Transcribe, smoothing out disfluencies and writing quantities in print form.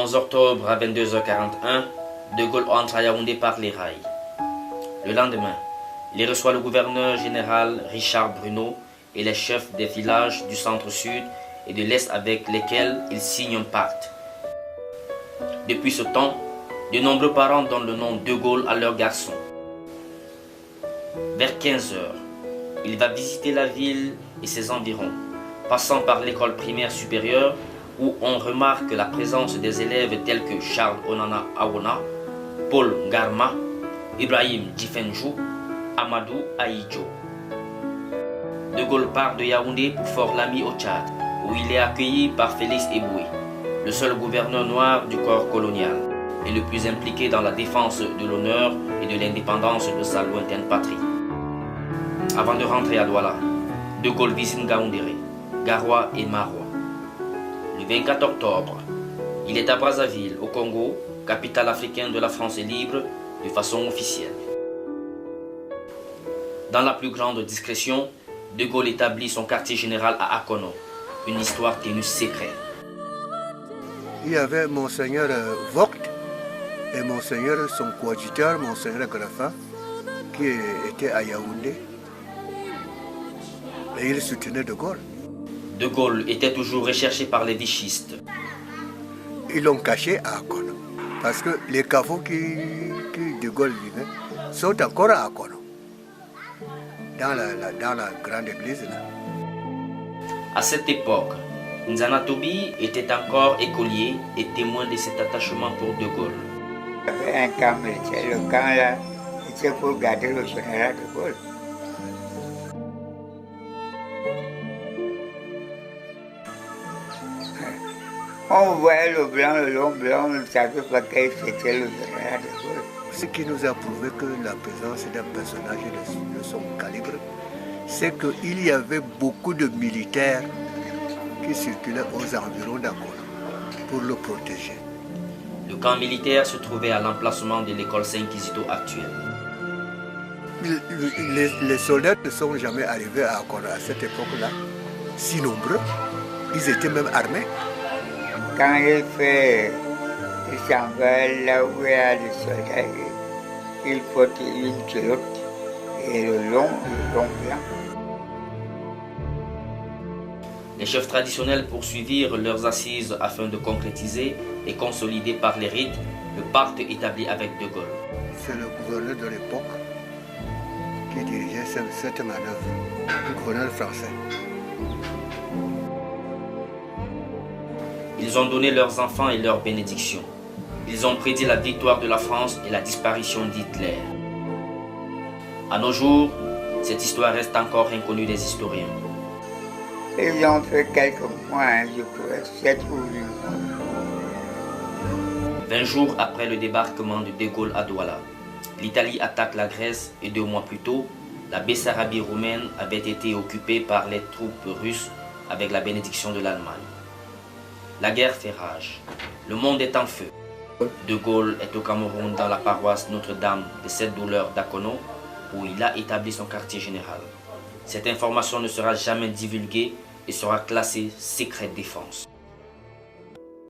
11 octobre à 22h41, De Gaulle entre à Yaoundé par les rails. Le lendemain, il reçoit le gouverneur général Richard Bruno et les chefs des villages du centre-sud et de l'Est avec lesquels il signe un pacte. Depuis ce temps, de nombreux parents donnent le nom De Gaulle à leurs garçons. Vers 15h, il va visiter la ville et ses environs, passant par l'école primaire supérieure où on remarque la présence des élèves tels que Charles Onana Awona, Paul Ngarma, Ibrahim Djifenjou, Amadou Aïdjo. De Gaulle part de Yaoundé pour Fort Lamy au Tchad, où il est accueilli par Félix Eboué, le seul gouverneur noir du corps colonial et le plus impliqué dans la défense de l'honneur et de l'indépendance de sa lointaine patrie. Avant de rentrer à Douala, De Gaulle visite Ngaoundéré, Garoua et Maroua. Le 24 octobre, il est à Brazzaville, au Congo, capitale africaine de la France libre, de façon officielle. Dans la plus grande discrétion, De Gaulle établit son quartier général à Akono, une histoire tenue secrète. Il y avait Monseigneur Vogt et Monseigneur, son coadjuteur, Monseigneur Grafa, qui était à Yaoundé. Et il soutenait De Gaulle. De Gaulle était toujours recherché par les vichistes. Ils l'ont caché à Akono. Parce que les caveaux qui De Gaulle vivait sont encore à Akono. Dans la grande église là. À cette époque, Nzana Tobi était encore écolier et témoin de cet attachement pour De Gaulle. Il y avait un camp militaire. Le camp là était pour garder le général De Gaulle. On voyait le blanc, le long blanc, on ne savait pas quel c'était le général De Gaulle. Ce qui nous a prouvé que la présence d'un personnage de son calibre, c'est qu'il y avait beaucoup de militaires qui circulaient aux environs d'Akono pour le protéger. Le camp militaire se trouvait à l'emplacement de l'école Saint-Kizito actuelle. Les soldats ne sont jamais arrivés à Akono à cette époque-là, si nombreux. Ils étaient même armés. Quand il s'en va là où il y a des soldats, il porte une culotte et le long blanc. Les chefs traditionnels poursuivirent leurs assises afin de concrétiser et consolider par les rites le pacte établi avec De Gaulle. C'est le gouverneur de l'époque qui dirigeait cette manœuvre, le gouverneur français. Ils ont donné leurs enfants et leurs bénédictions. Ils ont prédit la victoire de la France et la disparition d'Hitler. À nos jours, cette histoire reste encore inconnue des historiens. Ils ont fait quelques mois, je crois, 7 ou 8 mois. 20 jours après le débarquement de De Gaulle à Douala, l'Italie attaque la Grèce et 2 mois plus tôt, la Bessarabie roumaine avait été occupée par les troupes russes avec la bénédiction de l'Allemagne. La guerre fait rage. Le monde est en feu. De Gaulle est au Cameroun dans la paroisse Notre-Dame de cette douleur d'Akono où il a établi son quartier général. Cette information ne sera jamais divulguée et sera classée secret défense.